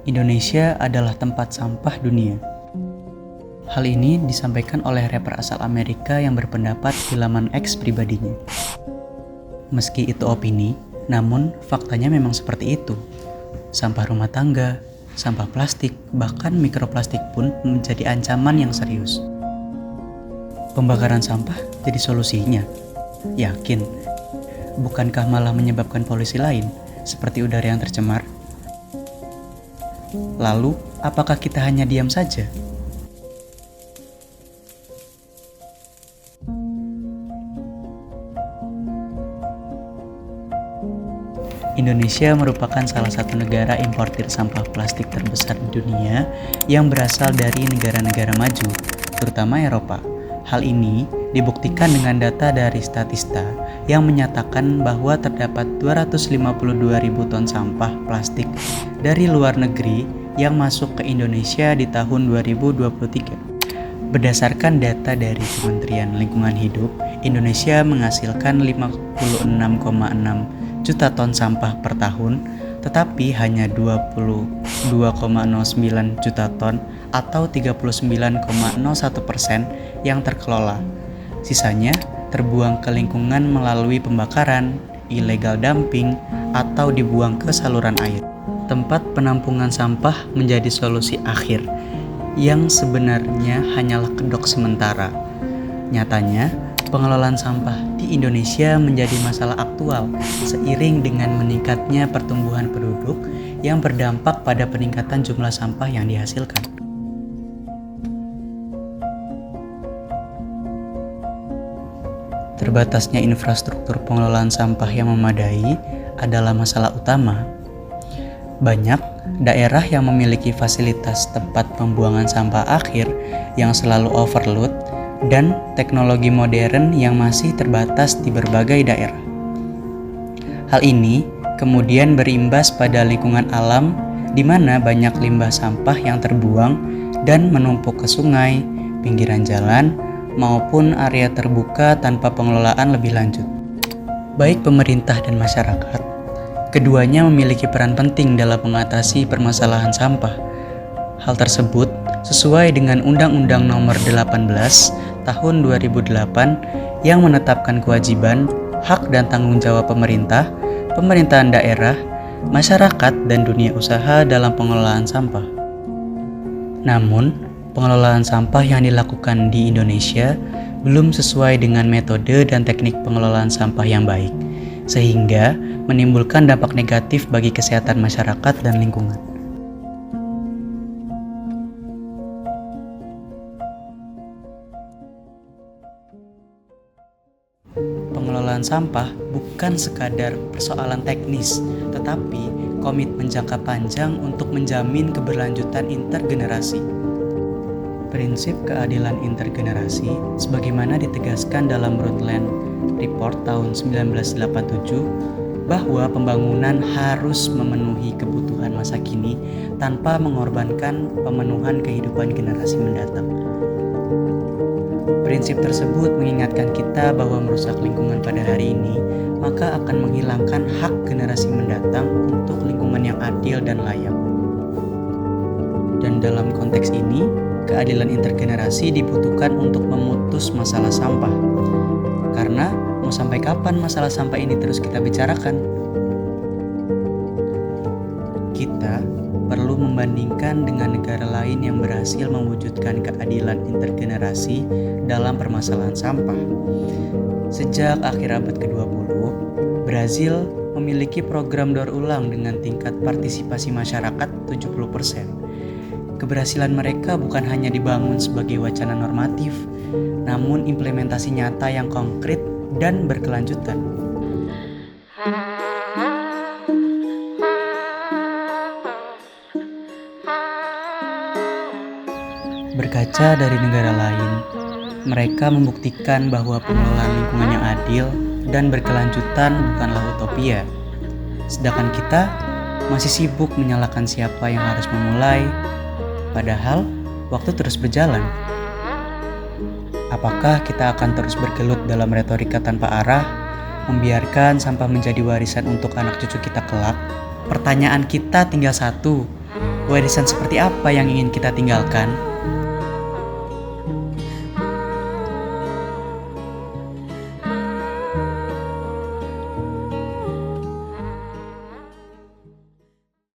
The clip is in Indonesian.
Indonesia adalah tempat sampah dunia. Hal ini disampaikan oleh rapper asal Amerika yang berpendapat di laman X pribadinya. Meski itu opini, namun faktanya memang seperti itu. Sampah rumah tangga, sampah plastik, bahkan mikroplastik pun menjadi ancaman yang serius. Pembakaran sampah jadi solusinya? Yakin? Bukankah malah menyebabkan polusi lain, seperti udara yang tercemar? Lalu, apakah kita hanya diam saja? Indonesia merupakan salah satu negara importir sampah plastik terbesar di dunia yang berasal dari negara-negara maju, terutama Eropa. Hal ini dibuktikan dengan data dari Statista yang menyatakan bahwa terdapat 252.000 ton sampah plastik dari luar negeri yang masuk ke Indonesia di tahun 2023. Berdasarkan data dari Kementerian Lingkungan Hidup, Indonesia menghasilkan 56,6 juta ton sampah per tahun, tetapi hanya 22,09 juta ton atau 39,01% yang terkelola. Sisanya terbuang ke lingkungan melalui pembakaran, illegal dumping, atau dibuang ke saluran air. Tempat penampungan sampah menjadi solusi akhir yang sebenarnya hanyalah kedok sementara. Nyatanya, pengelolaan sampah di Indonesia menjadi masalah aktual seiring dengan meningkatnya pertumbuhan penduduk yang berdampak pada peningkatan jumlah sampah yang dihasilkan. Terbatasnya infrastruktur pengelolaan sampah yang memadai adalah masalah utama. Banyak daerah yang memiliki fasilitas tempat pembuangan sampah akhir yang selalu overload dan teknologi modern yang masih terbatas di berbagai daerah. Hal ini kemudian berimbas pada lingkungan alam di mana banyak limbah sampah yang terbuang dan menumpuk ke sungai, pinggiran jalan, maupun area terbuka tanpa pengelolaan lebih lanjut. Baik pemerintah dan masyarakat, keduanya memiliki peran penting dalam mengatasi permasalahan sampah. Hal tersebut sesuai dengan Undang-Undang Nomor 18 Tahun 2008 yang menetapkan kewajiban, hak dan tanggung jawab pemerintah, pemerintahan daerah, masyarakat, dan dunia usaha dalam pengelolaan sampah. Namun, pengelolaan sampah yang dilakukan di Indonesia belum sesuai dengan metode dan teknik pengelolaan sampah yang baik, sehingga menimbulkan dampak negatif bagi kesehatan masyarakat dan lingkungan. Pengelolaan sampah bukan sekadar persoalan teknis, tetapi komitmen jangka panjang untuk menjamin keberlanjutan intergenerasi. Prinsip keadilan intergenerasi sebagaimana ditegaskan dalam Brundtland Report tahun 1987 bahwa pembangunan harus memenuhi kebutuhan masa kini tanpa mengorbankan pemenuhan kehidupan generasi mendatang. Prinsip tersebut mengingatkan kita bahwa merusak lingkungan pada hari ini maka akan menghilangkan hak generasi mendatang untuk lingkungan yang adil dan layak. Dan dalam konteks ini, keadilan intergenerasi dibutuhkan untuk memutus masalah sampah. Karena mau sampai kapan masalah sampah ini terus kita bicarakan? Kita perlu membandingkan dengan negara lain yang berhasil mewujudkan keadilan intergenerasi dalam permasalahan sampah. Sejak akhir abad ke-20, Brazil memiliki program daur ulang dengan tingkat partisipasi masyarakat 70%. Keberhasilan mereka bukan hanya dibangun sebagai wacana normatif, namun implementasi nyata yang konkret dan berkelanjutan. Berkaca dari negara lain, mereka membuktikan bahwa pengelolaan lingkungan yang adil dan berkelanjutan bukanlah utopia. Sedangkan kita masih sibuk menyalahkan siapa yang harus memulai, padahal waktu terus berjalan. Apakah kita akan terus bergelut dalam retorika tanpa arah, membiarkan sampah menjadi warisan untuk anak cucu kita kelak? Pertanyaan kita tinggal satu, Warisan seperti apa yang ingin kita tinggalkan?